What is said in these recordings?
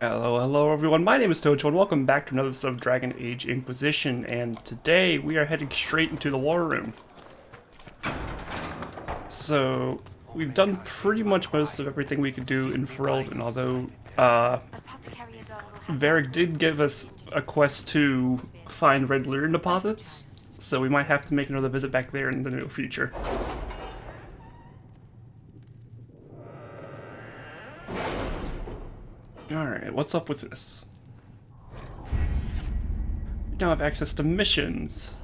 Hello everyone, my name is Tojo and welcome back to another episode of Dragon Age Inquisition, and today we are heading straight into the war room. So, we've done pretty much most of everything we could do in Ferelden, although, Varric did give us a quest to find red lyrium deposits, so we might have to make another visit back there in the near future. Alright, what's up with this? You now have access to missions.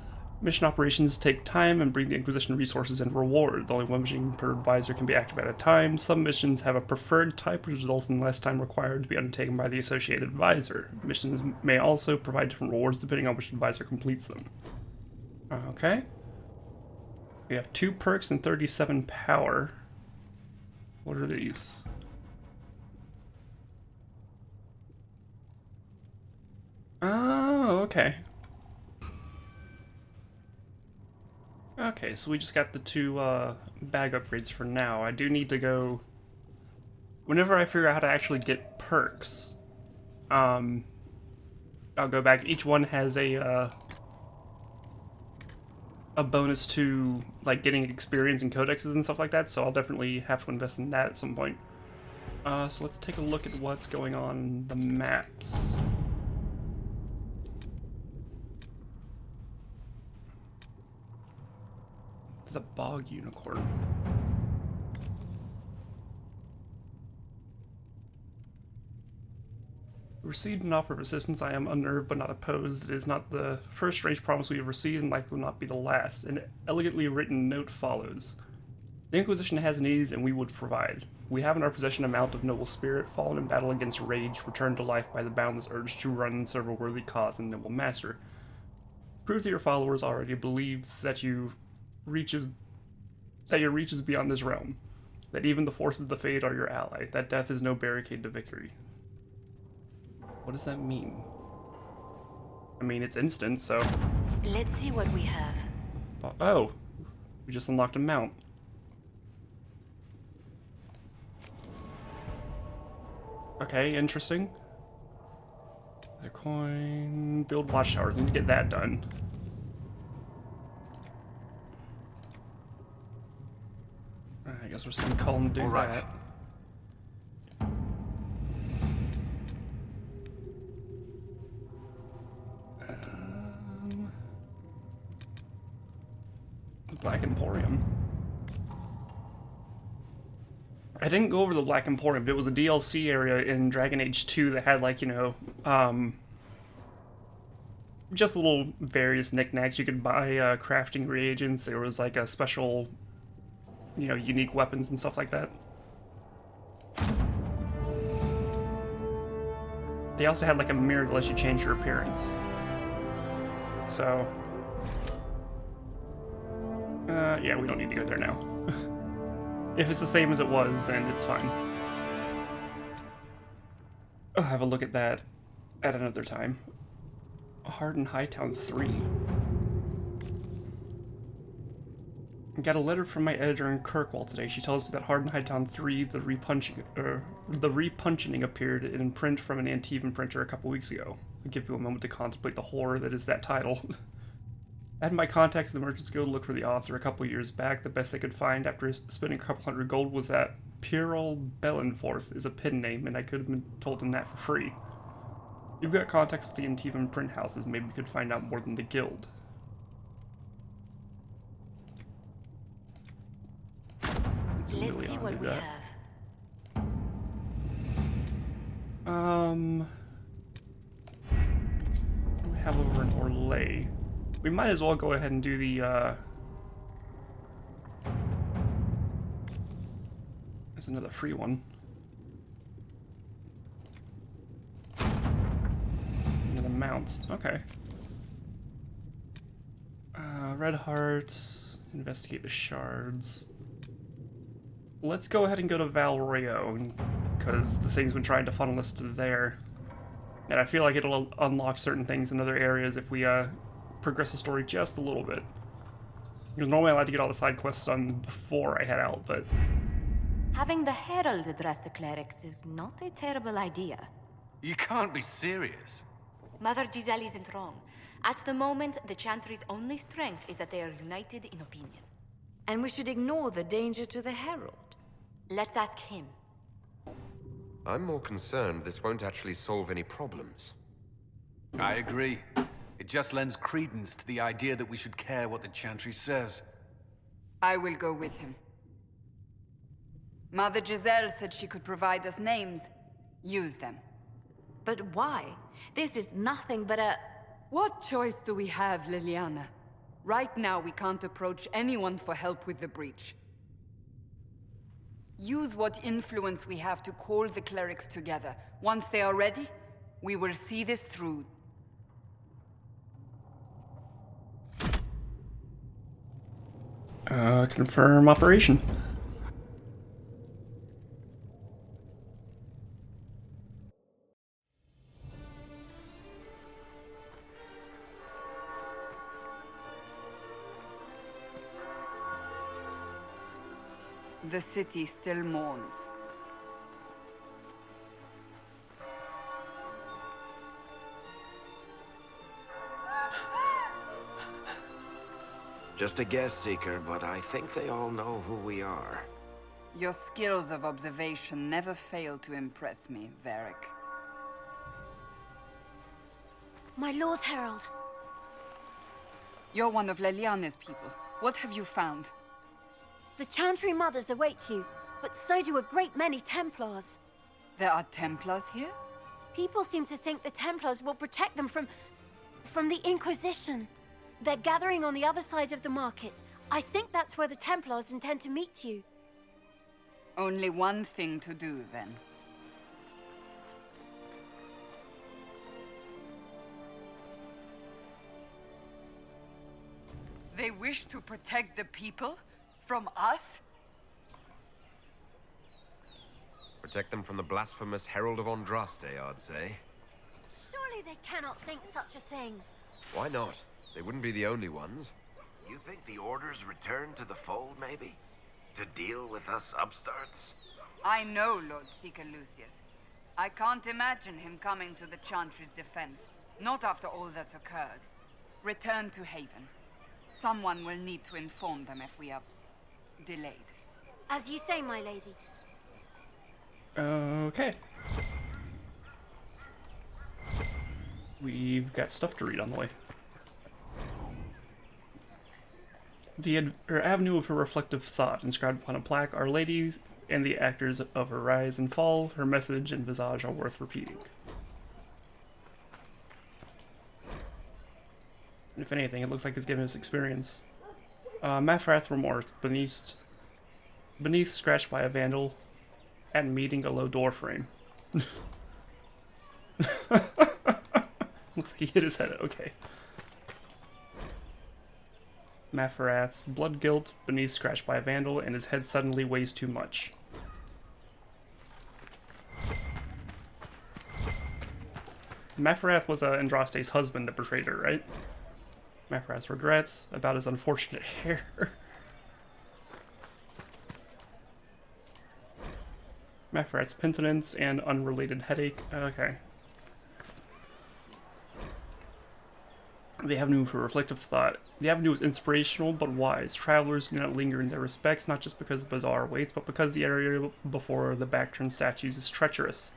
Mission operations take time and bring the Inquisition resources and reward. Only one mission per advisor can be active at a time. Some missions have a preferred type, which results in less time required to be undertaken by the associated advisor. Missions may also provide different rewards depending on which advisor completes them. Okay. We have 2 perks and 37 power. What are these? Oh, okay. Okay, so we just got the 2 bag upgrades for now. I do need to go... Whenever I figure out how to actually get perks, I'll go back. Each one has a bonus to, like, getting experience and codexes and stuff like that, so I'll definitely have to invest in that at some point. So let's take a look at what's going on the maps. The Bog Unicorn. Received an offer of assistance. I am unnerved but not opposed. It is not the first strange promise we have received and likely will not be the last. An elegantly written note follows. The Inquisition has needs and we would provide. We have in our possession a mount of noble spirit, fallen in battle against rage, returned to life by the boundless urge to run and serve a worthy cause and noble master. Prove that your followers already believe that your reach is beyond this realm, that even the forces of the Fade are your ally, that death is no barricade to victory. What does that mean? I mean, it's instant, so... Let's see what we have. Oh, we just unlocked a mount. Okay, interesting. The coin... Build watchtowers, need to get that done. I guess we're still calling to do that. The Black Emporium. I didn't go over the Black Emporium, but it was a DLC area in Dragon Age 2 that had, like, you know, just little various knickknacks. You could buy crafting reagents. There was, like, a special... you know, unique weapons and stuff like that. They also had like a mirror that lets you change your appearance. So, yeah, we don't need to go there now. If it's the same as it was, then it's fine. I'll have a look at that at another time. Harden Hightown 3. Got a letter from my editor in Kirkwall today. She tells me that Harden Hightown 3, the repuncheoning appeared in print from an Antivan printer a couple weeks ago. I'll give you a moment to contemplate the horror that is that title. I had my contact in the Merchants Guild look for the author a couple years back. The best they could find after spending a couple hundred gold was that Pirol Bellenforth is a pen name, and I could have been told them that for free. You've got contacts with the Antivan print houses. Maybe we could find out more than the guild. Let's see what we have. What do we have over in Orlais? We might as well go ahead and do the, There's another free one. Another mounts. Okay. Red Hearts. Investigate the shards. Let's go ahead and go to Val Royeaux, because the thing's been trying to funnel us to there. And I feel like it'll unlock certain things in other areas if we progress the story just a little bit. Because normally I like to get all the side quests done before I head out, but... Having the Herald address the clerics is not a terrible idea. You can't be serious. Mother Giselle isn't wrong. At the moment, the Chantry's only strength is that they are united in opinion. And we should ignore the danger to the Herald. Let's ask him. I'm more concerned this won't actually solve any problems. I agree. It just lends credence to the idea that we should care what the Chantry says. I will go with him. Mother Giselle said she could provide us names. Use them. But why? This is nothing but a... What choice do we have, Liliana? Right now, we can't approach anyone for help with the breach. Use what influence we have to call the clerics together. Once they are ready, we will see this through. Confirm operation. The city still mourns. Just a guess, Seeker, but I think they all know who we are. Your skills of observation never fail to impress me, Varric. My Lord Herald. You're one of Leliana's people. What have you found? The Chantry mothers await you, but so do a great many Templars. There are Templars here? People seem to think the Templars will protect them from the Inquisition. They're gathering on the other side of the market. I think that's where the Templars intend to meet you. Only one thing to do, then. They wish to protect the people? From us? Protect them from the blasphemous Herald of Andraste, I'd say. Surely they cannot think such a thing. Why not? They wouldn't be the only ones. You think the Order's returned to the fold, maybe? To deal with us upstarts? I know Lord Seeker Lucius. I can't imagine him coming to the Chantry's defense. Not after all that's occurred. Return to Haven. Someone will need to inform them if we are delayed. As you say, my lady. Okay. We've got stuff to read on the way. The avenue of her reflective thought, inscribed upon a plaque, Our Lady and the actors of her rise and fall, her message and visage are worth repeating. If anything, it looks like it's giving us experience. Mafrath remorse, beneath scratched by a vandal, and meeting a low door frame. Looks like he hit his head, okay. Mafrath's blood guilt, beneath scratched by a vandal, and his head suddenly weighs too much. Mafrath was Andraste's husband that betrayed her, right? Mafrath's regrets about his unfortunate hair. Mafrath's penitence and unrelated headache. Okay. The avenue for reflective thought. The avenue is inspirational but wise. Travelers do not linger in their respects, not just because the bazaar waits, but because the area before the back-turned statues is treacherous.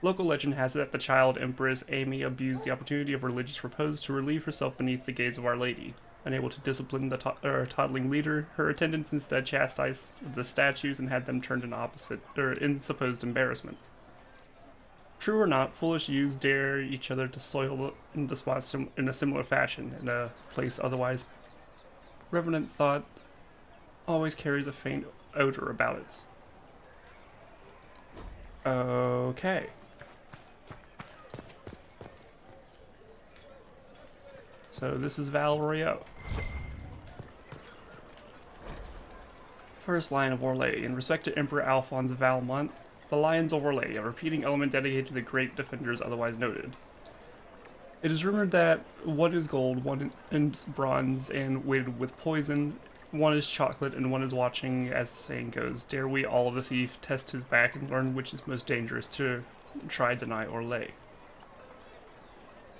Local legend has it that the child Empress Amy abused the opportunity of religious repose to relieve herself beneath the gaze of Our Lady. Unable to discipline the toddling leader, her attendants instead chastised the statues and had them turned in supposed embarrassment. True or not, foolish youths dare each other to soil the spots in a similar fashion, in a place otherwise reverent thought always carries a faint odor about it. Okay. So this is Val Royeaux. First line of Orlais. In respect to Emperor Alphonse Valmont, the Lions of Orlais, a repeating element dedicated to the great defenders otherwise noted. It is rumored that one is gold, one is bronze, and weighted with poison. One is chocolate, and one is watching, as the saying goes. Dare we, all of the thief, test his back and learn which is most dangerous, to try, deny, or lay.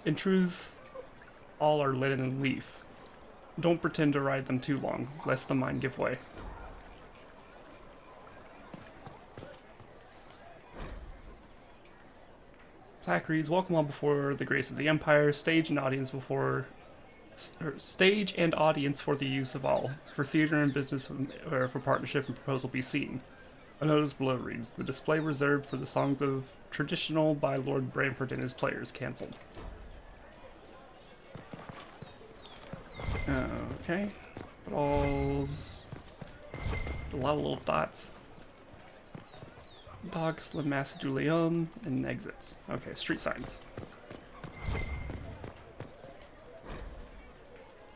In truth, all are linen and leaf. Don't pretend to ride them too long, lest the mind give way. Plaque reads, welcome on before the grace of the Empire, stage and audience for the use of all, for theater and business or for partnership and proposal be seen. A notice below reads, the display reserved for the songs of traditional by Lord Bramford and his players cancelled. Okay. All's a lot of little dots. Docks, Le Mas du Leon, and exits. Okay, street signs.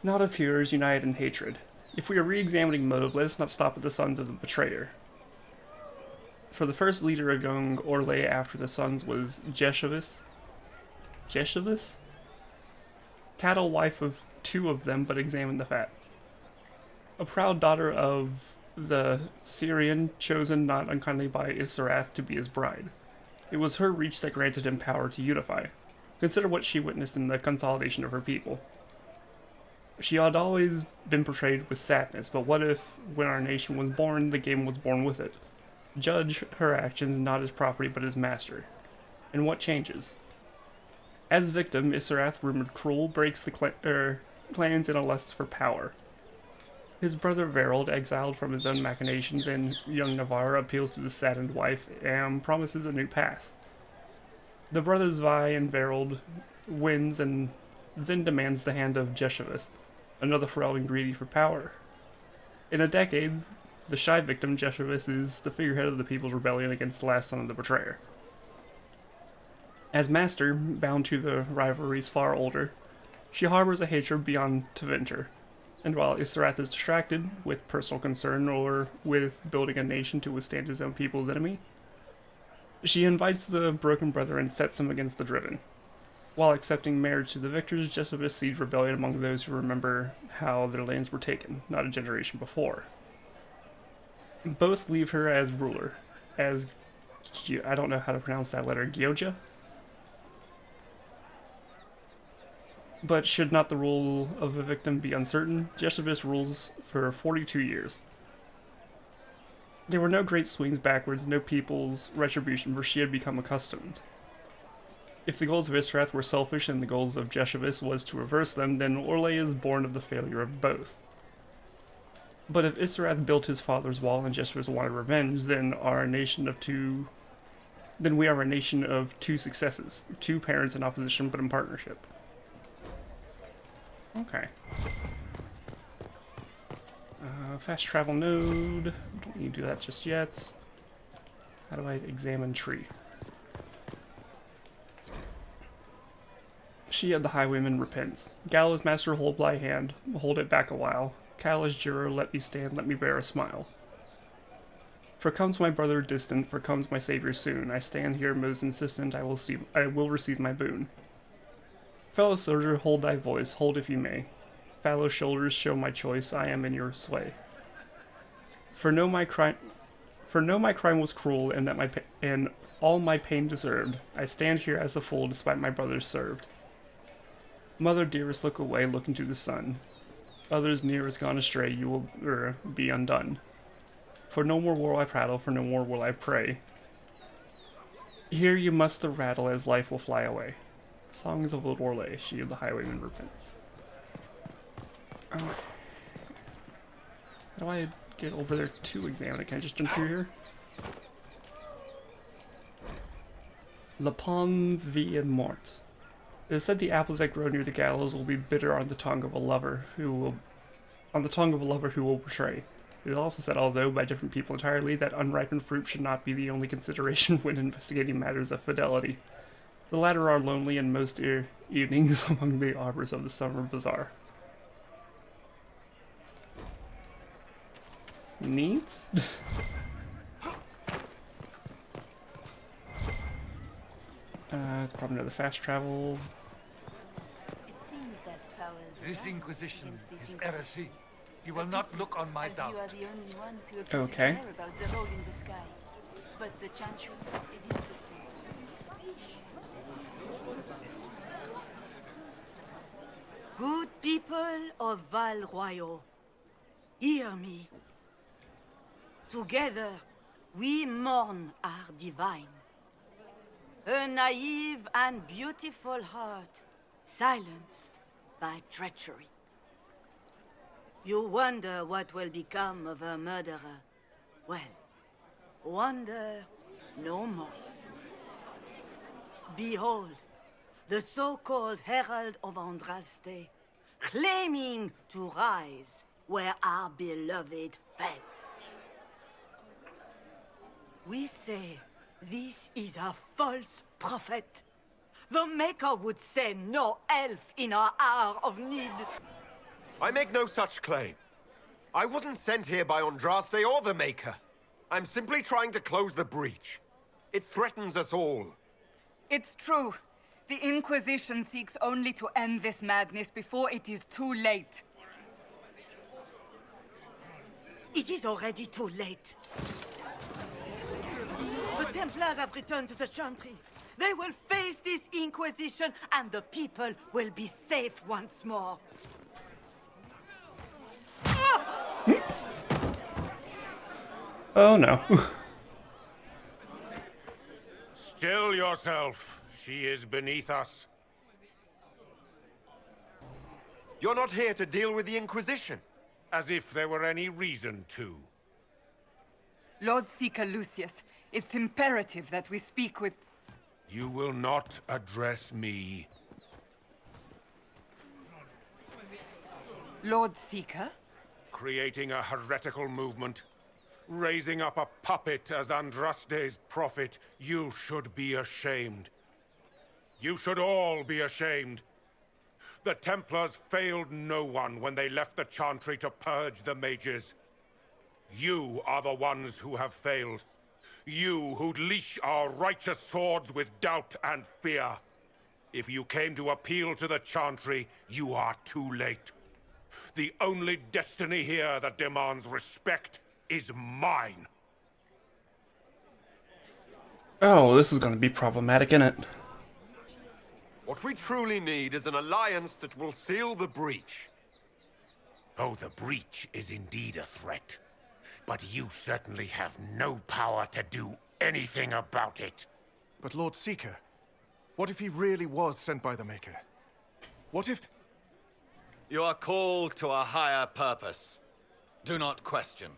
Not of hearers united in hatred. If we are re-examining motive, let us not stop at the sons of the betrayer. For the first leader of young Orlais after the sons was Jeshavis? Cattle wife of 2 of them, but examine the facts. A proud daughter of the Syrian, chosen not unkindly by Isarath to be his bride. It was her reach that granted him power to unify. Consider what she witnessed in the consolidation of her people. She had always been portrayed with sadness, but what if, when our nation was born, the game was born with it? Judge her actions not as property but as master. And what changes? As victim, Isarath, rumored cruel, breaks the clans in a lust for power. His brother Verold, exiled from his own machinations, and young Navarre appeals to the saddened wife and promises a new path. The brothers vie, and Verold wins and then demands the hand of Jeshavis, another frail and greedy for power. In a decade, the shy victim, Jeshavis, is the figurehead of the people's rebellion against the last son of the betrayer. As master, bound to the rivalries far older, she harbors a hatred beyond to venture. And while Isarath is distracted with personal concern or with building a nation to withstand his own people's enemy, she invites the broken brother and sets him against the driven. While accepting marriage to the victors, Jeshavis seeds rebellion among those who remember how their lands were taken, not a generation before. Both leave her as ruler, as I don't know how to pronounce that letter, Gyoja? But should not the rule of a victim be uncertain, Jeshavis rules for 42 years. There were no great swings backwards, no people's retribution, for she had become accustomed. If the goals of Isarath were selfish and the goals of Jeshavis was to reverse them, then Orlais is born of the failure of both. But if Isarath built his father's wall and Jeshavis wanted revenge, then we are a nation of 2 successes, 2 parents in opposition but in partnership. Okay. Fast travel node. Don't need to do that just yet. How do I examine tree? She of the highwayman repents. Gallows master hold thy hand, hold it back a while. Callous juror, let me stand, let me bear a smile. For comes my brother distant, for comes my savior soon. I stand here most insistent, I will receive my boon. Fellow soldier, hold thy voice, hold if you may. Fallow shoulders, show my choice, I am in your sway. For know my crime was cruel, and that and all my pain deserved. I stand here as a fool, despite my brothers served. Mother dearest, look away, look into the sun. Others near is gone astray, you will be undone. For no more will I prattle, for no more will I pray. Here you must the rattle, as life will fly away. Songs of Lord Orlais, she of the highwayman repents. How do I get over there to examine it? Can I just jump through here? La Pomme vie et mort. It is said the apples that grow near the gallows will be bitter on the tongue of a lover who will betray. It is also said, although by different people entirely, that unripened fruit should not be the only consideration when investigating matters of fidelity. The latter are lonely in most evenings among the arbors of the summer bazaar. Neat? It's probably another fast travel. It seems that powers This rise Inquisition against these is Inquisitions. heresy. You will not look on my As doubt. you are the only ones who appear Okay. to care about the hole in the sky. But the Chantry is insistent. Good people of Val Royeaux, hear me. Together, we mourn our divine. Her naive and beautiful heart, silenced by treachery. You wonder what will become of her murderer. Well, wonder no more. Behold, the so-called Herald of Andraste, claiming to rise where our beloved fell. We say this is a false prophet. The Maker would send no elf in our hour of need. I make no such claim. I wasn't sent here by Andraste or the Maker. I'm simply trying to close the breach. It threatens us all. It's true. The Inquisition seeks only to end this madness before it is too late. It is already too late. The Templars have returned to the Chantry. They will face this Inquisition, and the people will be safe once more. Oh no. Still yourself. She is beneath us. You're not here to deal with the Inquisition. As if there were any reason to. Lord Seeker Lucius, it's imperative that we speak with... You will not address me. Lord Seeker? Creating a heretical movement. Raising up a puppet as Andraste's prophet. You should be ashamed. You should all be ashamed. The Templars failed no one when they left the Chantry to purge the mages. You are the ones who have failed. You who'd leash our righteous swords with doubt and fear. If you came to appeal to the Chantry, you are too late. The only destiny here that demands respect is mine. Oh, this is going to be problematic, isn't it? What we truly need is an alliance that will seal the breach. Oh, the breach is indeed a threat. But you certainly have no power to do anything about it. But Lord Seeker, what if he really was sent by the Maker? What if... You are called to a higher purpose. Do not question.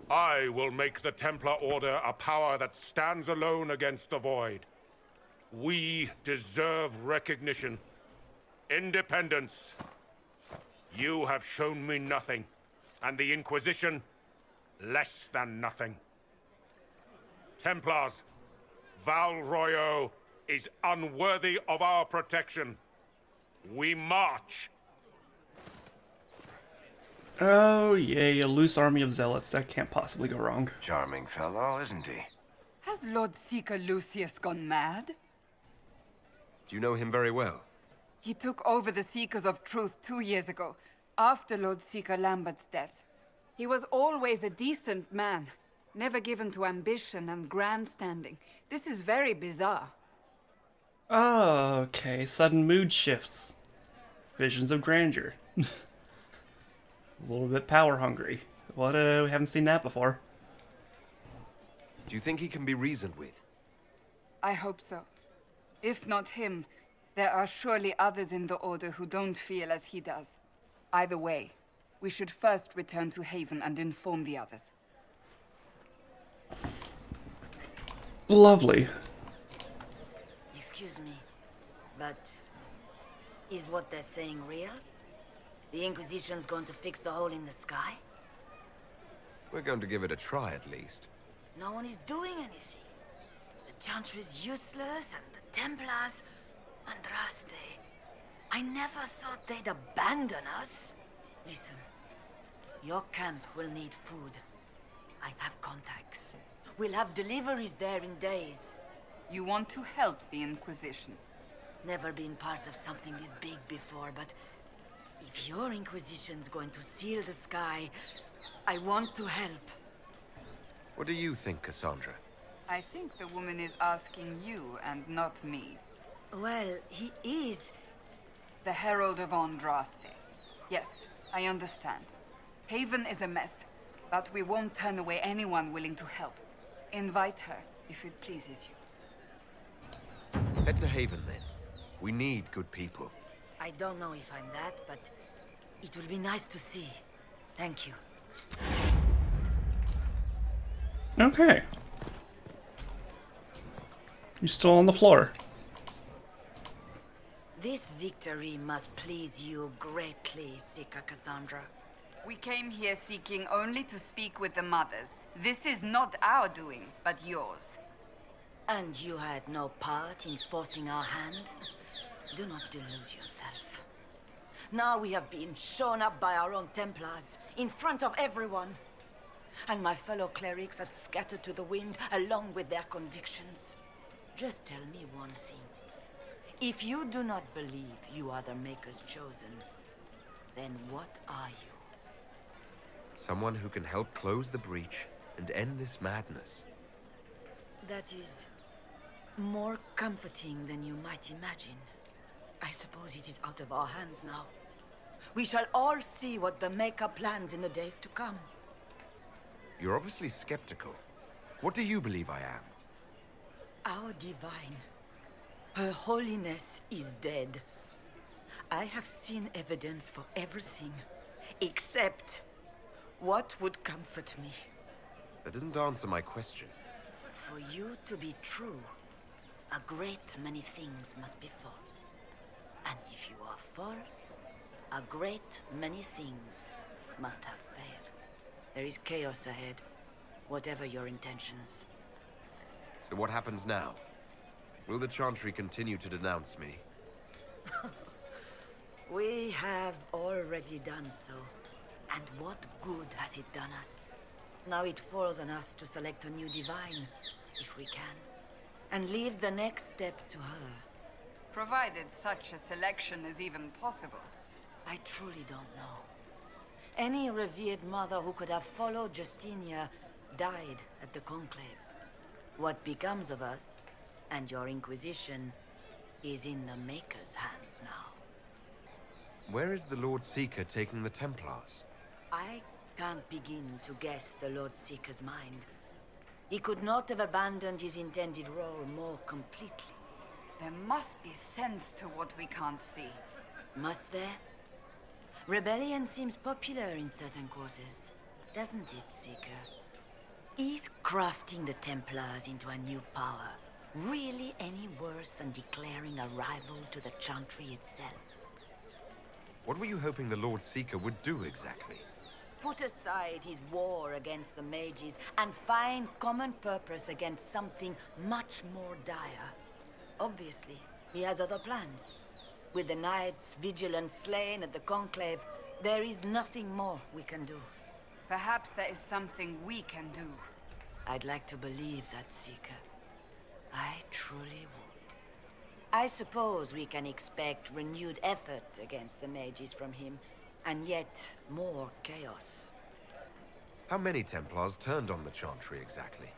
I will make the Templar Order a power that stands alone against the Void. We deserve recognition. Independence. You have shown me nothing, and the Inquisition, less than nothing. Templars, Val Royeaux is unworthy of our protection. We march. Oh, yay, a loose army of zealots. That can't possibly go wrong. Charming fellow, isn't he? Has Lord Seeker Lucius gone mad? Do you know him very well? He took over the Seekers of Truth 2 years ago, after Lord Seeker Lambert's death. He was always a decent man, never given to ambition and grandstanding. This is very bizarre. Oh, okay, sudden mood shifts. Visions of grandeur. A little bit power hungry. What, we haven't seen that before. Do you think he can be reasoned with? I hope so. If not him, there are surely others in the Order who don't feel as he does. Either way, we should first return to Haven and inform the others. Lovely. Excuse me, but is what they're saying real? The Inquisition's going to fix the hole in the sky? We're going to give it a try, at least. No one is doing anything. The Chantry's useless, and the Templars... Andraste... I never thought they'd abandon us. Listen, your camp will need food. I have contacts. We'll have deliveries there in days. You want to help the Inquisition? Never been part of something this big before, but... if your Inquisition's going to seal the sky, I want to help. What do you think, Cassandra? I think the woman is asking you and not me. Well, he is. The Herald of Andraste. Yes, I understand. Haven is a mess, but we won't turn away anyone willing to help. Invite her, if it pleases you. Head to Haven, then. We need good people. I don't know if I'm that, but it will be nice to see. Thank you. Okay. You're still on the floor. This victory must please you greatly, Seeker Cassandra. We came here seeking only to speak with the mothers. This is not our doing, but yours. And you had no part in forcing our hand? Do not delude yourself. Now we have been shown up by our own Templars, in front of everyone. And my fellow clerics have scattered to the wind along with their convictions. Just tell me one thing. If you do not believe you are the Maker's chosen, then what are you? Someone who can help close the breach and end this madness. That is more comforting than you might imagine. I suppose it is out of our hands now. We shall all see what the Maker plans in the days to come. You're obviously skeptical. What do you believe I am? Our divine. Her holiness is dead. I have seen evidence for everything, except what would comfort me. That doesn't answer my question. For you to be true, a great many things must be false. And if you are false, a great many things must have failed. There is chaos ahead, whatever your intentions. So what happens now? Will the Chantry continue to denounce me? We have already done so. And what good has it done us? Now it falls on us to select a new divine, if we can. And leave the next step to her. Provided such a selection is even possible. I truly don't know. Any revered mother who could have followed Justinia died at the Conclave. What becomes of us, and your Inquisition, is in the Maker's hands now. Where is the Lord Seeker taking the Templars? I can't begin to guess the Lord Seeker's mind. He could not have abandoned his intended role more completely. There must be sense to what we can't see. Must there? Rebellion seems popular in certain quarters, doesn't it, Seeker? Is crafting the Templars into a new power really any worse than declaring a rival to the Chantry itself? What were you hoping the Lord Seeker would do exactly? Put aside his war against the mages and find common purpose against something much more dire. Obviously, he has other plans. With the knights vigilant slain at the Conclave, there is nothing more we can do. Perhaps there is something we can do. I'd like to believe that, Seeker. I truly would. I suppose we can expect renewed effort against the mages from him, and yet more chaos. How many Templars turned on the Chantry exactly?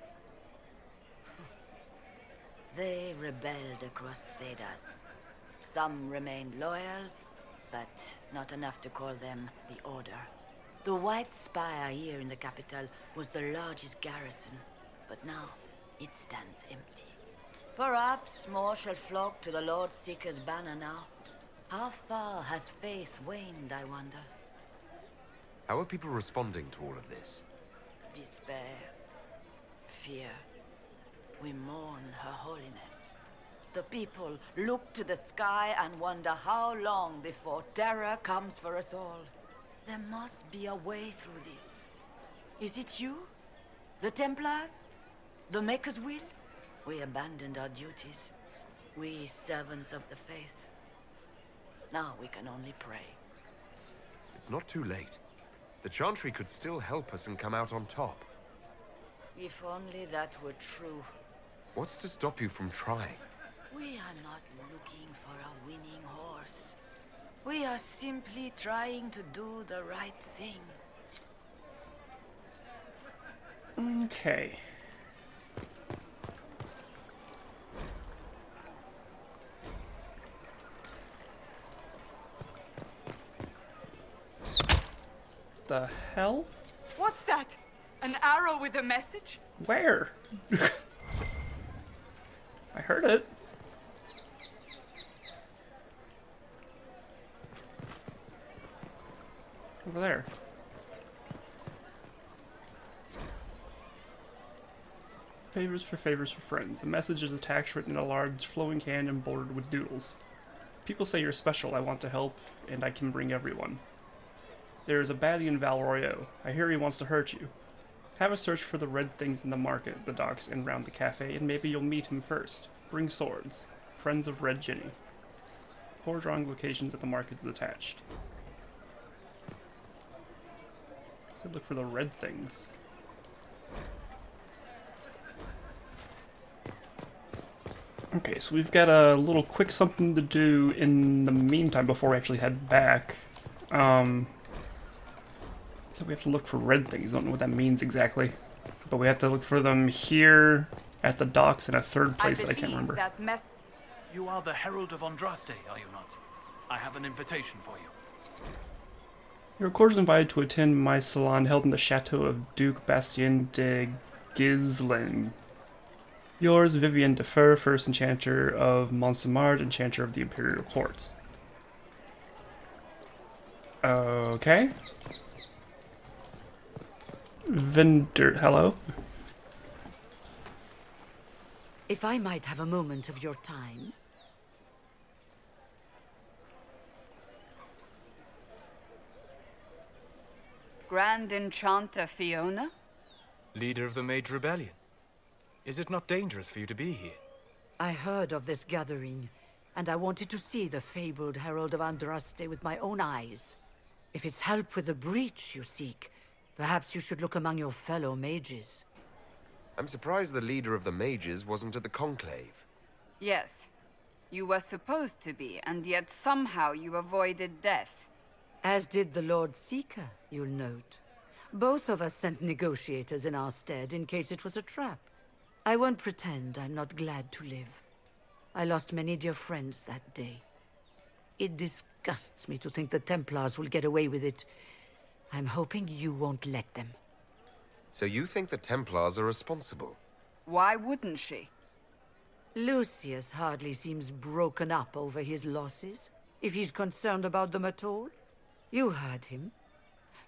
They rebelled across Thedas. Some remained loyal, but not enough to call them the Order. The White Spire here in the capital was the largest garrison, but now it stands empty. Perhaps more shall flock to the Lord Seeker's banner now. How far has faith waned, I wonder? How are people responding to all of this? Despair. Fear. We mourn her holiness. The people look to the sky and wonder how long before terror comes for us all. There must be a way through this. Is it you? The Templars? The Maker's will? We abandoned our duties. We servants of the faith. Now we can only pray. It's not too late. The Chantry could still help us and come out on top. If only that were true. What's to stop you from trying? We are not looking for a winning horse. We are simply trying to do the right thing. Okay. the hell? What's that? An arrow with a message? Where? I heard it. Over there. Favors for friends. A message is attached written in a large flowing hand and bordered with doodles. People say you're special, I want to help, and I can bring everyone. There is a baddie in Val Royeaux. I hear he wants to hurt you. Have a search for the red things in the market, the docks, and round the cafe, and maybe you'll meet him first. Bring swords. Friends of Red Ginny. 4 drawing locations at the markets attached. So look for the red things. Okay, so we've got a little quick something to do in the meantime before we actually head back. So we have to look for red things. Don't know what that means exactly. But we have to look for them here, at the docks, and a third place that I can't remember. You are the Herald of Andraste, are you not? I have an invitation for you. You're of course invited to attend my salon held in the chateau of Duke Bastien de Ghislaine. Yours, Vivienne de Fer, first enchanter of Montsemard, enchanter of the Imperial Courts. Okay. Vendor, hello? If I might have a moment of your time. Grand Enchanter Fiona? Leader of the Mage Rebellion. Is it not dangerous for you to be here? I heard of this gathering, and I wanted to see the fabled Herald of Andraste with my own eyes. If it's help with the breach you seek, perhaps you should look among your fellow mages. I'm surprised the leader of the mages wasn't at the conclave. Yes. You were supposed to be, and yet somehow you avoided death. As did the Lord Seeker, you'll note. Both of us sent negotiators in our stead in case it was a trap. I won't pretend I'm not glad to live. I lost many dear friends that day. It disgusts me to think the Templars will get away with it. I'm hoping you won't let them. So you think the Templars are responsible? Why wouldn't she? Lucius hardly seems broken up over his losses, if he's concerned about them at all. You heard him.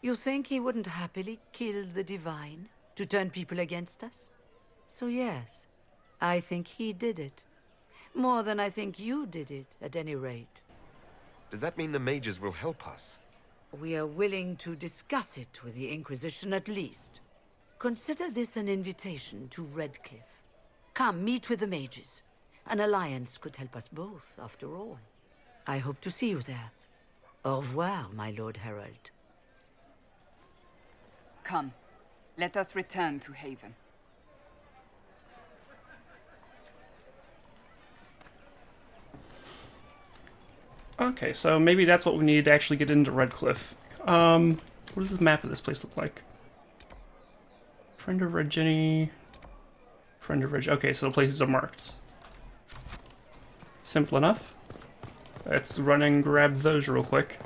You think he wouldn't happily kill the Divine to turn people against us? So yes, I think he did it. More than I think you did it, at any rate. Does that mean the mages will help us? We are willing to discuss it with the Inquisition at least. Consider this an invitation to Redcliffe. Come, meet with the mages. An alliance could help us both, after all. I hope to see you there. Au revoir, my Lord Herald. Come, let us return to Haven. Okay, so maybe that's what we need to actually get into Redcliffe. What does the map of this place look like? Friend of Red Ginny. Friend of Red... Okay, so the places are marked. Simple enough. Let's run and grab those real quick.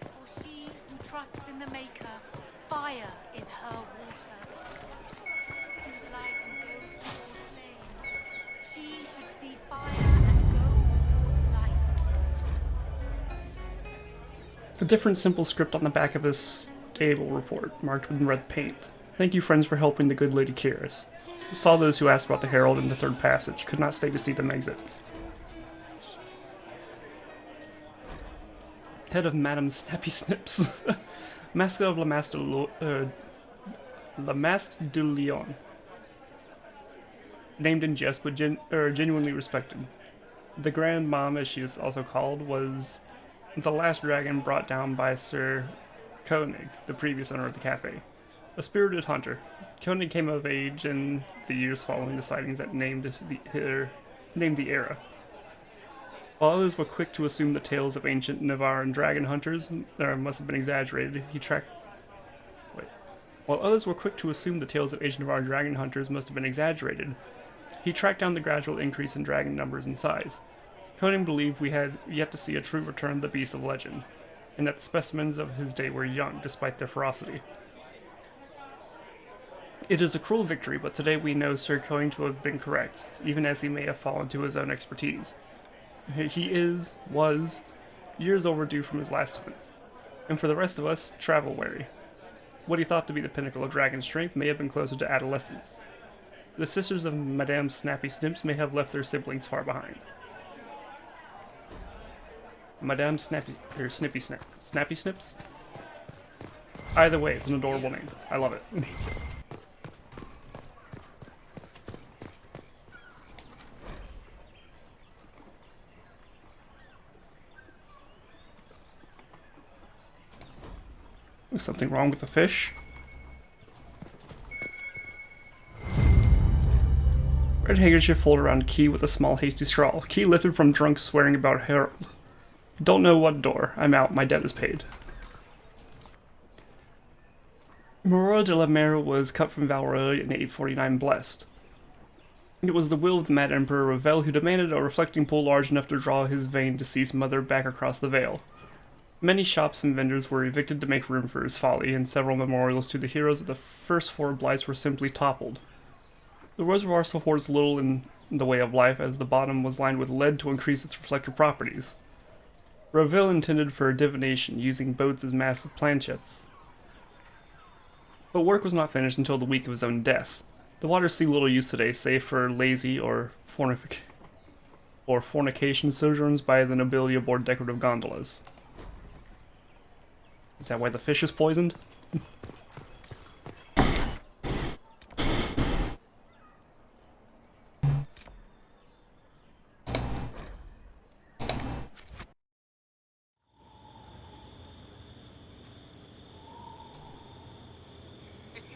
For she who trusts in the Maker, fire is her water. Who light and goes toward flame. She should see fire and go towards light. A different simple script on the back of this stable report, marked with red paint. Thank you, friends, for helping the good Lady Kiris. Saw those who asked about the Herald in the third passage. Could not stay to see them exit. Head of Madame Snappy Snips. Mask of La Masque du Lion. Named in jest, but genuinely respected. The Grand Mom, as she is also called, was the last dragon brought down by Sir Koenig, the previous owner of the cafe. A spirited hunter, Koenig came of age in the years following the sightings that named the era. While others were quick to assume the tales of ancient Navarran dragon hunters must have been exaggerated, While others were quick to assume the tales of ancient Navarran dragon hunters must have been exaggerated, he tracked down the gradual increase in dragon numbers and size. Koenig believed we had yet to see a true return of the beast of legend. and that the specimens of his day were young, despite their ferocity. It is a cruel victory, but today we know Sir Coin to have been correct, even as he may have fallen to his own expertise. He was, years overdue from his last hunt, and for the rest of us, travel weary. What he thought to be the pinnacle of dragon strength may have been closer to adolescence. The sisters of Madame Snappy Snips may have left their siblings far behind. Madame Snappy Snips? Either way, it's an adorable name. I love it. Is something wrong with the fish? Red handkerchief folded around Key with a small hasty scrawl. Key lifted from drunk swearing about Harold. Don't know what door. I'm out. My debt is paid. Morora de la Mer was cut from Val Royeaux in 849 blessed. It was the will of the Mad Emperor Ravel who demanded a reflecting pool large enough to draw his vain deceased mother back across the veil. Many shops and vendors were evicted to make room for his folly, and several memorials to the heroes of the first four blights were simply toppled. The reservoir supports little in the way of life, as the bottom was lined with lead to increase its reflector properties. Ravel intended for divination, using boats as massive planchettes. But work was not finished until the week of his own death. The waters see little use today, save for lazy or fornication sojourns by the nobility aboard decorative gondolas. Is that why the fish is poisoned?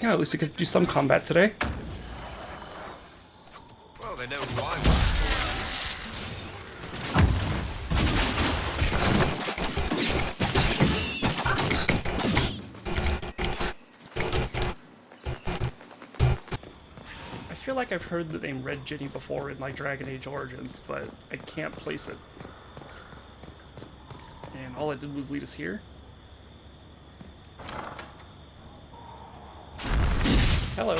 Yeah, at least I could do some combat today. Well, they know who I I feel like I've heard the name Red Jenny before in my Dragon Age Origins, but I can't place it. And all it did was lead us here. Hello.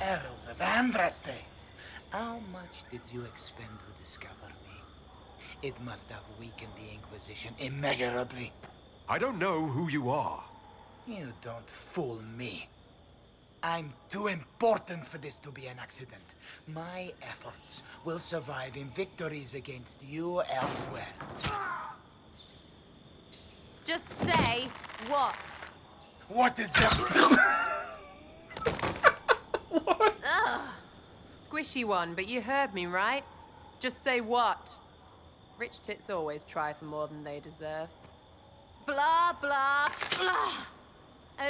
Herald of Andraste. How much did you expend to discover me? It must have weakened the Inquisition immeasurably. I don't know who you are. You don't fool me. I'm too important for this to be an accident. My efforts will survive in victories against you elsewhere. Just say what? What is that? Ugh. Squishy one, but you heard me, right? Just say what? Rich tits always try for more than they deserve. Blah, blah, blah.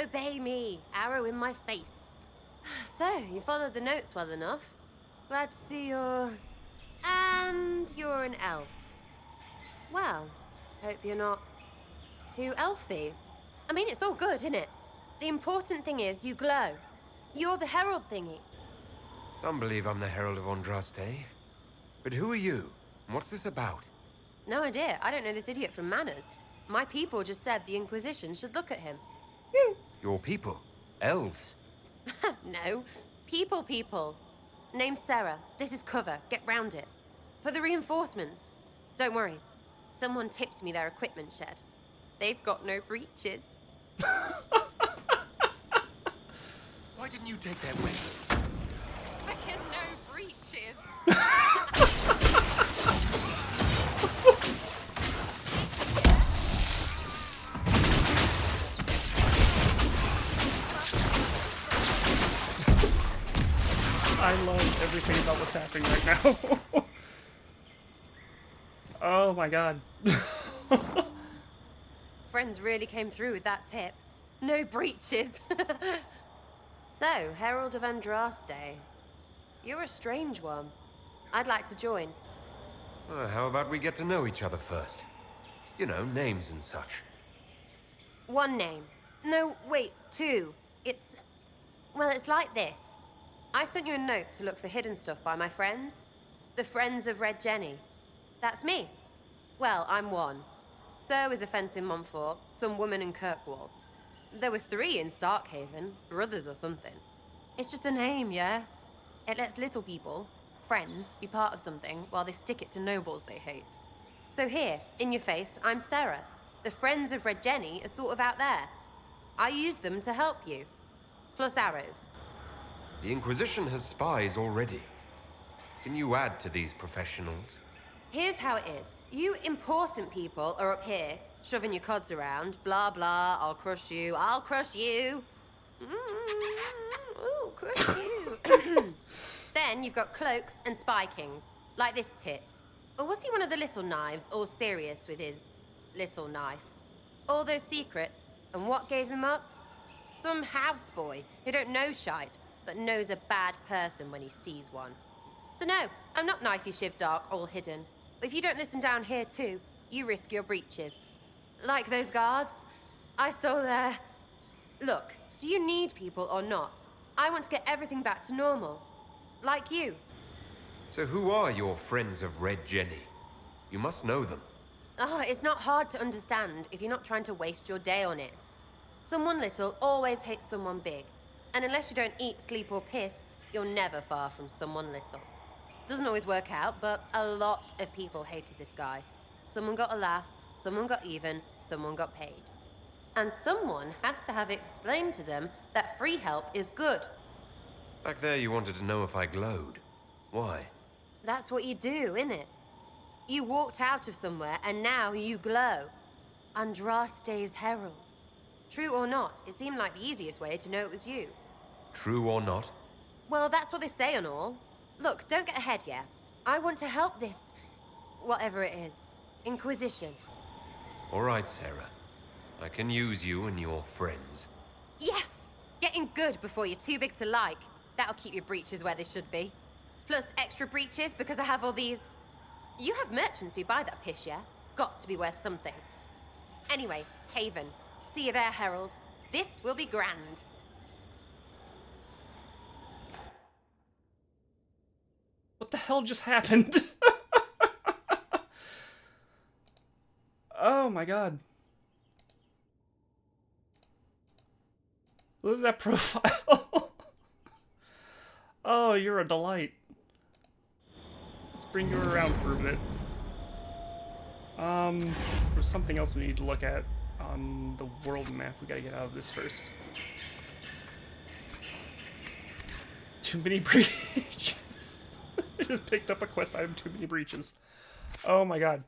Obey me. Arrow in my face. So, you followed the notes well enough. Glad to see you're... And you're an elf. Well, hope you're not too elfy. I mean, it's all good, isn't it? The important thing is you glow. You're the herald thingy. Some believe I'm the Herald of Andraste. But who are you? And what's this about? No idea. I don't know this idiot from Manners. My people just said the Inquisition should look at him. Your people? Elves? No. People. Name's Sarah. This is cover. Get round it. For the reinforcements. Don't worry. Someone tipped me their equipment shed. They've got no breeches. Why didn't you take their weapons? Because no breeches. I love everything about what's happening right now. Oh my god. Friends really came through with that tip. No breeches. So, Herald of Andraste. You're a strange one. I'd like to join. How about we get to know each other first? You know, names and such. One name. No, wait, two. Well, it's like this. I sent you a note to look for hidden stuff by my friends. The Friends of Red Jenny. That's me. Well, I'm one. So is a fence in Montfort, some woman in Kirkwall. There were 3 in Starkhaven, brothers or something. It's just a name, yeah? It lets little people, friends, be part of something while they stick it to nobles they hate. So here, in your face, I'm Sarah. The friends of Red Jenny are sort of out there. I use them to help you. Plus arrows. The Inquisition has spies already. Can you add to these professionals? Here's how it is. You important people are up here, shoving your cods around. Blah, blah, I'll crush you, I'll crush you. Ooh, crush you. Then you've got cloaks and spy kings, like this tit. Or was he one of the little knives, all serious with his little knife? All those secrets, and what gave him up? Some houseboy who don't know shite, but knows a bad person when he sees one. So no, I'm not knifey shiv dark, all hidden. If you don't listen down here too, you risk your breeches. Like those guards, I stole their... Look, do you need people or not? I want to get everything back to normal. Like you. So who are your friends of Red Jenny? You must know them. Oh, it's not hard to understand if you're not trying to waste your day on it. Someone little always hates someone big. And unless you don't eat, sleep, or piss, you're never far from someone little. Doesn't always work out, but a lot of people hated this guy. Someone got a laugh, someone got even, someone got paid. And someone has to have explained to them that free help is good. Back there you wanted to know if I glowed. Why? That's what you do, innit? You walked out of somewhere and now you glow. Andraste's herald. True or not, it seemed like the easiest way to know it was you. True or not? Well, that's what they say and all. Look, don't get ahead yet. I want to help this... whatever it is. Inquisition. All right, Sarah. I can use you and your friends. Yes! Getting good before you're too big to like. That'll keep your breeches where they should be. Plus extra breeches because I have all these... You have merchants who buy that piss, yeah? Got to be worth something. Anyway, Haven. See you there, Herald. This will be grand. What the hell just happened? Oh my god. Look at that profile. Oh, you're a delight. Let's bring you around for a bit. There's something else we need to look at on the world map. We gotta get out of this first. Too many breaches. I just picked up a quest item, too many breaches. Oh my god.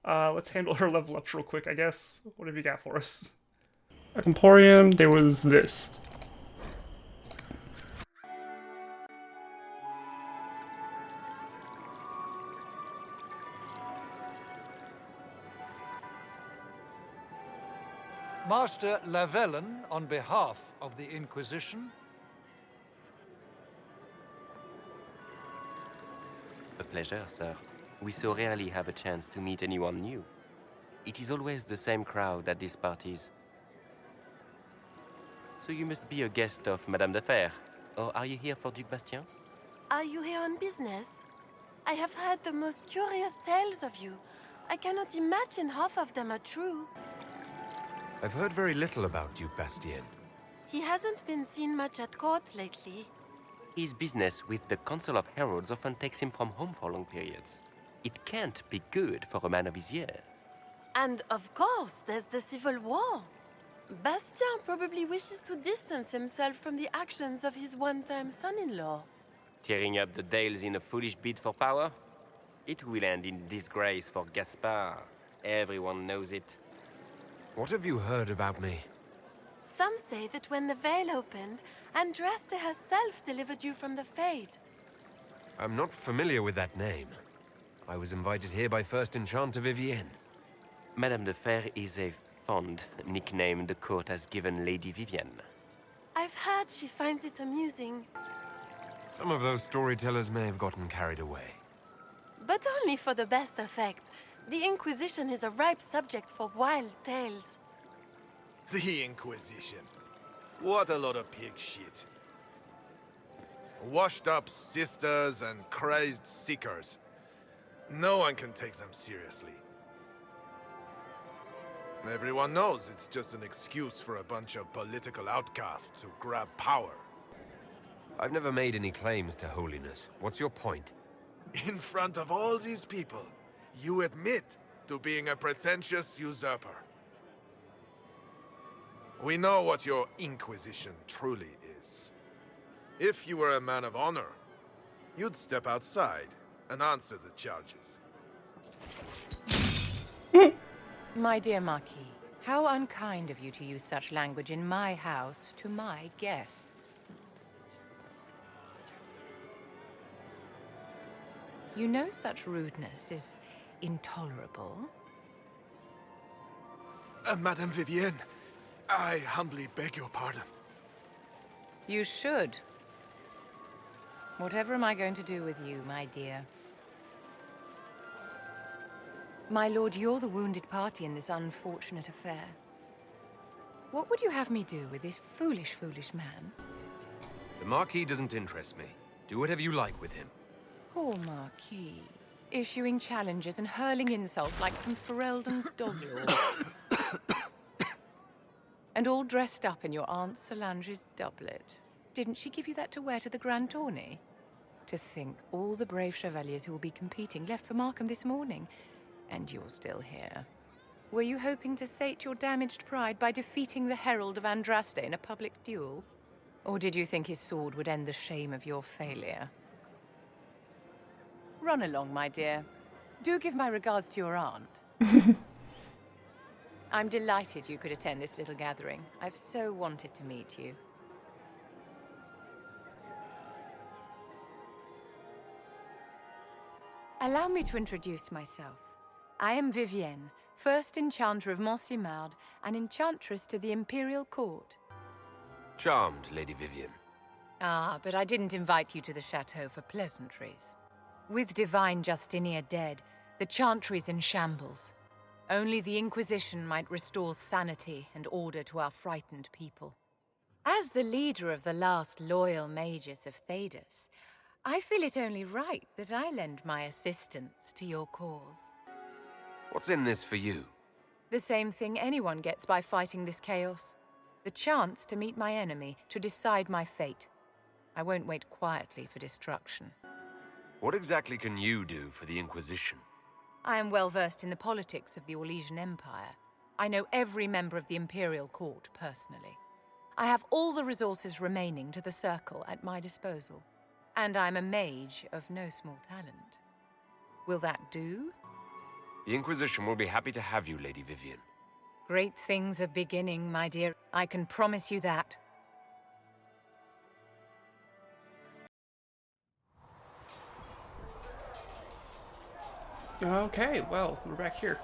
Let's handle her level ups real quick, I guess. What have you got for us? At Emporium, there was this. Master Lavellen, on behalf of the Inquisition. A pleasure, sir. We so rarely have a chance to meet anyone new. It is always the same crowd at these parties. So you must be a guest of Madame de Fer, or are you here for Duc Bastien? Are you here on business? I have heard the most curious tales of you. I cannot imagine half of them are true. I've heard very little about Duc Bastien. He hasn't been seen much at court lately. His business with the Council of Heralds often takes him from home for long periods. It can't be good for a man of his years. And of course, there's the Civil War. Bastien probably wishes to distance himself from the actions of his one-time son-in-law. Tearing up the Dales in a foolish bid for power? It will end in disgrace for Gaspard. Everyone knows it. What have you heard about me? Some say that when the veil opened, Andraste herself delivered you from the Fade. I'm not familiar with that name. I was invited here by First Enchanter Vivienne. Madame de Fer is a fond nickname the court has given Lady Vivienne. I've heard she finds it amusing. Some of those storytellers may have gotten carried away. But only for the best effect. The Inquisition is a ripe subject for wild tales. The Inquisition. What a lot of pig shit. Washed-up sisters and crazed seekers. No one can take them seriously. Everyone knows it's just an excuse for a bunch of political outcasts to grab power. I've never made any claims to holiness. What's your point? In front of all these people, you admit to being a pretentious usurper. We know what your Inquisition truly is. If you were a man of honor, you'd step outside and answer the charges. My dear Marquis, how unkind of you to use such language in my house to my guests. You know such rudeness is intolerable. Madame Vivienne, I humbly beg your pardon. You should. Whatever am I going to do with you, my dear? My lord, you're the wounded party in this unfortunate affair. What would you have me do with this foolish, foolish man? The Marquis doesn't interest me. Do whatever you like with him. Poor Marquis. Issuing challenges and hurling insults like some Ferelden dog-lord. And all dressed up in your Aunt Solange's doublet. Didn't she give you that to wear to the Grand Tourney? To think all the brave chevaliers who will be competing left for Markham this morning. And you're still here. Were you hoping to sate your damaged pride by defeating the Herald of Andraste in a public duel? Or did you think his sword would end the shame of your failure? Run along, my dear. Do give my regards to your aunt. I'm delighted you could attend this little gathering. I've so wanted to meet you. Allow me to introduce myself. I am Vivienne, first Enchanter of Montsimard and Enchantress to the Imperial Court. Charmed, Lady Vivienne. Ah, but I didn't invite you to the chateau for pleasantries. With Divine Justinia dead, the Chantry's in shambles. Only the Inquisition might restore sanity and order to our frightened people. As the leader of the last loyal mages of Thedas, I feel it only right that I lend my assistance to your cause. What's in this for you? The same thing anyone gets by fighting this chaos. The chance to meet my enemy, to decide my fate. I won't wait quietly for destruction. What exactly can you do for the Inquisition? I am well versed in the politics of the Orlesian Empire. I know every member of the Imperial Court personally. I have all the resources remaining to the Circle at my disposal. And I'm a mage of no small talent. Will that do? The Inquisition will be happy to have you, Lady Vivienne. Great things are beginning, my dear. I can promise you that. Okay, well, we're back here.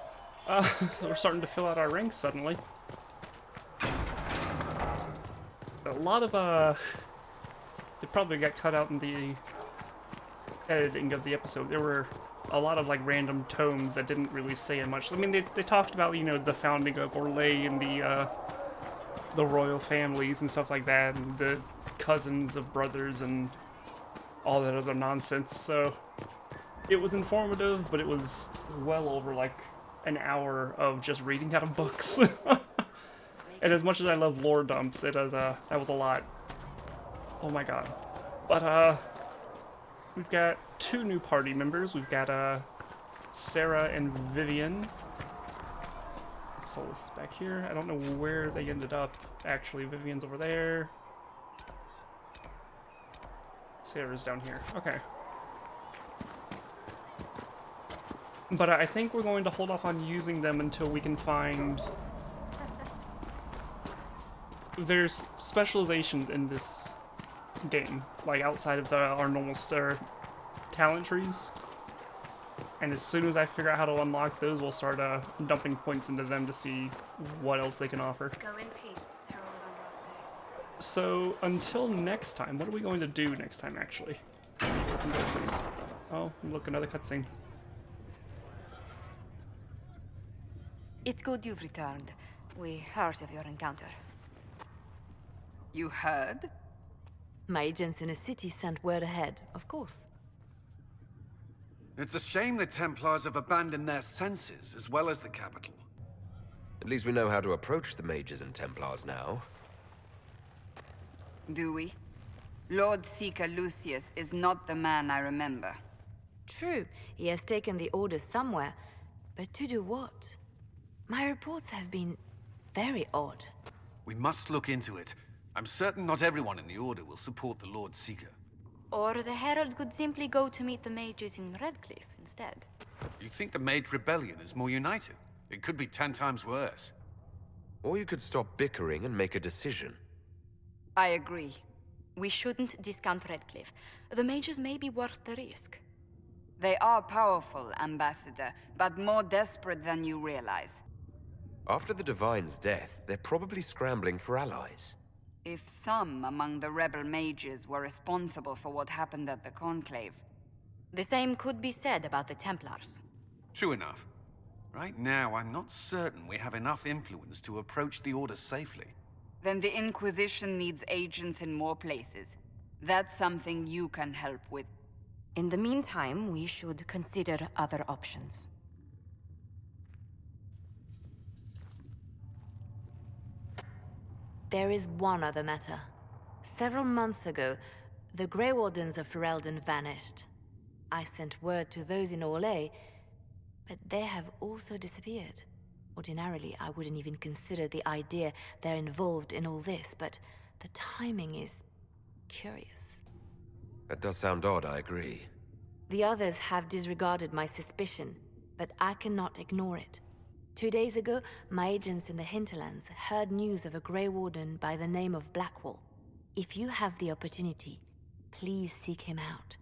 We're starting to fill out our ranks suddenly. A lot of, it probably got cut out in the editing of the episode. There were a lot of, like, random tomes that didn't really say much. I mean, they talked about, you know, the founding of Orlais and the royal families and stuff like that, and the cousins of brothers and all that other nonsense, so it was informative, but it was well over, like, an hour of just reading out of books. And as much as I love lore dumps, that was a lot. Oh my god. But, we've got two new party members. We've got, Sarah and Vivienne. Solus is back here. I don't know where they ended up, actually. Vivienne's over there. Sarah's down here. Okay. But I think we're going to hold off on using them until we can find... There's specializations in this game, like outside of our normal talent trees. And as soon as I figure out how to unlock those, we'll start dumping points into them to see what else they can offer. Go in peace, Herald of Andraste. So, until next time, what are we going to do next time, actually? Open door, please. Oh, look, another cutscene. It's good you've returned. We heard of your encounter. You heard? My agents in the city sent word ahead, of course. It's a shame the Templars have abandoned their senses, as well as the capital. At least we know how to approach the mages and Templars now. Do we? Lord Seeker Lucius is not the man I remember. True, he has taken the orders somewhere, but to do what? My reports have been very odd. We must look into it. I'm certain not everyone in the Order will support the Lord Seeker. Or the Herald could simply go to meet the mages in Redcliffe instead. You think the Mage Rebellion is more united? It could be 10 times worse. Or you could stop bickering and make a decision. I agree. We shouldn't discount Redcliffe. The mages may be worth the risk. They are powerful, Ambassador, but more desperate than you realize. After the Divine's death, they're probably scrambling for allies. If some among the rebel mages were responsible for what happened at the Conclave. The same could be said about the Templars. True enough. Right now, I'm not certain we have enough influence to approach the Order safely. Then the Inquisition needs agents in more places. That's something you can help with. In the meantime, we should consider other options. There is one other matter. Several months ago, the Grey Wardens of Ferelden vanished. I sent word to those in Orlais, but they have also disappeared. Ordinarily, I wouldn't even consider the idea they're involved in all this, but the timing is curious. That does sound odd, I agree. The others have disregarded my suspicion, but I cannot ignore it. 2 days ago, my agents in the hinterlands heard news of a Grey Warden by the name of Blackwall. If you have the opportunity, please seek him out.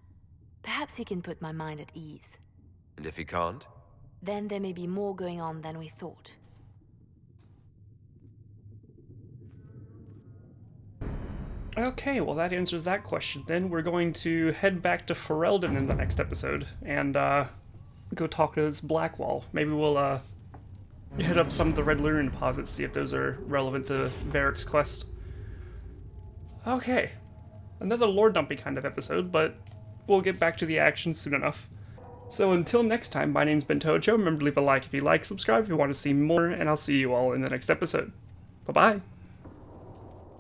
Perhaps he can put my mind at ease. And if he can't? Then there may be more going on than we thought. Okay, well that answers that question. Then we're going to head back to Ferelden in the next episode and go talk to this Blackwall. Maybe we'll hit up some of the Red Lunar deposits, see if those are relevant to Varric's quest. Okay, another lore dumping kind of episode, but we'll get back to the action soon enough. So until next time, my name's Ben Tojo. Remember to leave a like if you like, subscribe if you want to see more, and I'll see you all in the next episode. Bye-bye.